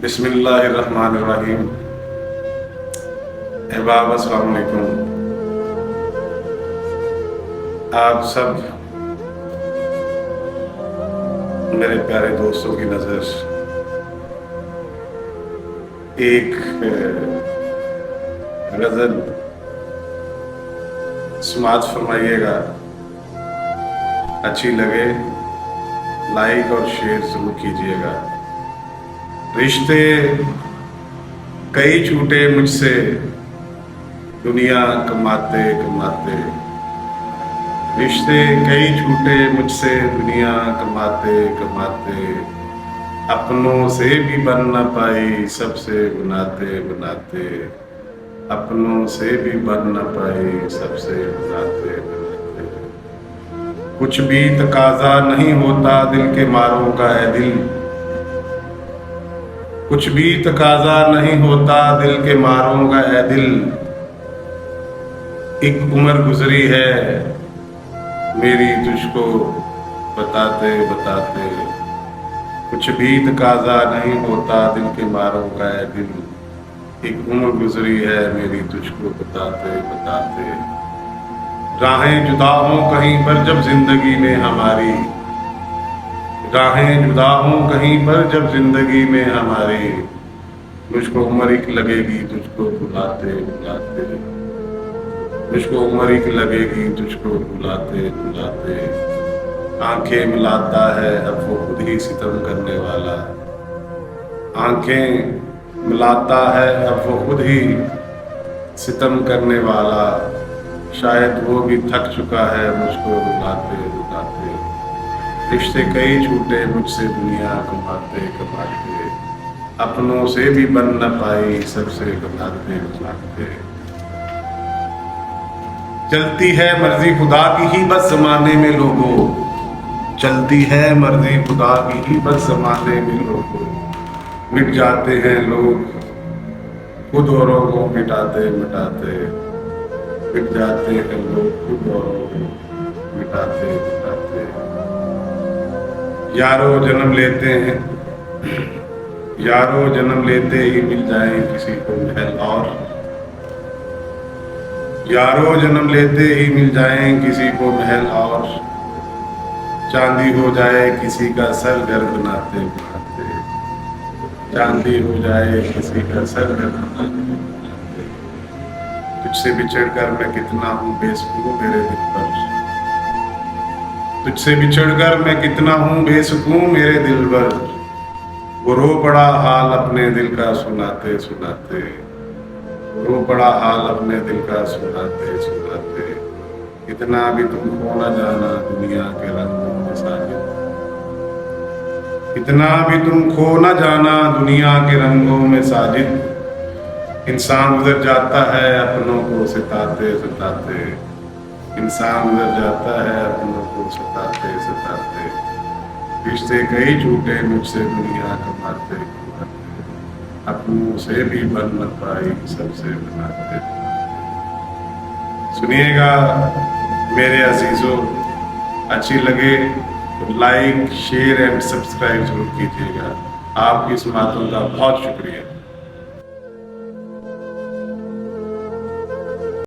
بسم اللہ الرحمن الرحیم۔ احباب السلام علیکم۔ آپ سب میرے پیارے دوستوں کی نظر ایک غزل سماعت فرمائیے گا، اچھی لگے لائک اور شیئر ضرور کیجیے گا۔ رشتے کئی چھوٹے مجھ سے دنیا کماتے کماتے، رشتے کئی چھوٹے مجھ سے دنیا کماتے کماتے، اپنوں سے بھی بن نہ پائی سب سے بناتے بناتے، اپنوں سے بھی بن نہ پائی سب سے بناتے بناتے۔ کچھ بھی تقاضا نہیں ہوتا دل کے ماروں کا اے دل، کچھ بھی تقاضا نہیں ہوتا دل کے ماروں کا اے دل، ایک عمر گزری ہے میری تجھ کو بتاتے بتاتے، کچھ بھی تقاضا نہیں ہوتا دل کے ماروں کا اے دل، ایک عمر گزری ہے میری تجھ کو بتاتے بتاتے۔ راہیں جدا ہوں کہیں پر جب زندگی میں ہماری، راہیں جدا ہوں کہیں پر جب زندگی میں ہماری، مجھ کو عمر ایک لگے گی تجھ کو بلاتے بلاتے، مجھ کو عمر ایک لگے گی تجھ کو بلاتے بلاتے۔ آنکھیں ملاتا ہے اب وہ خود ہی ستم کرنے والا، آنکھیں ملاتا ہے اب وہ خود ہی ستم کرنے والا، شاید وہ بھی تھک چکا ہے مجھ کو رلاتے رلاتے۔ رشتے کئی چھوٹے مجھ سے دنیا کماتے کماتے، اپنوں سے بھی بن نہ پائی سب سے بناتے بناتے۔ چلتی ہے مرضی خدا کی ہی بس زمانے میں لوگوں، چلتی ہے مرضی خدا کی ہی بس زمانے میں لوگوں، مٹ جاتے ہیں لوگ خود اوروں کو مٹاتے مٹاتے، مٹ جاتے ہیں لوگ خود اوروں کو مٹاتے مٹاتے۔ یارو جنم لیتے ہیں، یارو جنم لیتے ہی مل جائیں کسی کو محل اور، یارو جنم لیتے ہی مل جائیں کسی کو محل اور، چاندی ہو جائے کسی کا سر گھر بناتے بناتے، چاندی ہو جائے کسی کا سر گھر بناتے بناتے۔ تجھ سے بچھڑ کر میں کتنا ہوں بے سکون میرے دل پر، تجھ سے بچھڑ کر میں کتنا ہوں بے سکون میرے دل پر، وہ رو پڑا حال اپنے دل کا سناتے سناتے، رو پڑا حال اپنے دل کا سناتے سناتے۔ اتنا بھی تم کھو نہ جانا دنیا کے رنگوں میں ساجد، اتنا بھی تم کھو نہ جانا دنیا کے رنگوں میں ساجد۔ انسان گزر جاتا ہے اپنوں کو ستاتے ستاتے، انسان گزر جاتا ہے اپنوں کو ستاتے ستاتے۔ رشتے کئی جھوٹے مجھ سے دنیا کماتے کماتے، اپنوں سے بھی بن نہ پائی سب سے بناتے۔ سنیے گا میرے عزیزوں، اچھی لگے تو لائک شیئر اینڈ سبسکرائب ضرور کیجیے گا۔ آپ کی سماعتوں کا بہت شکریہ۔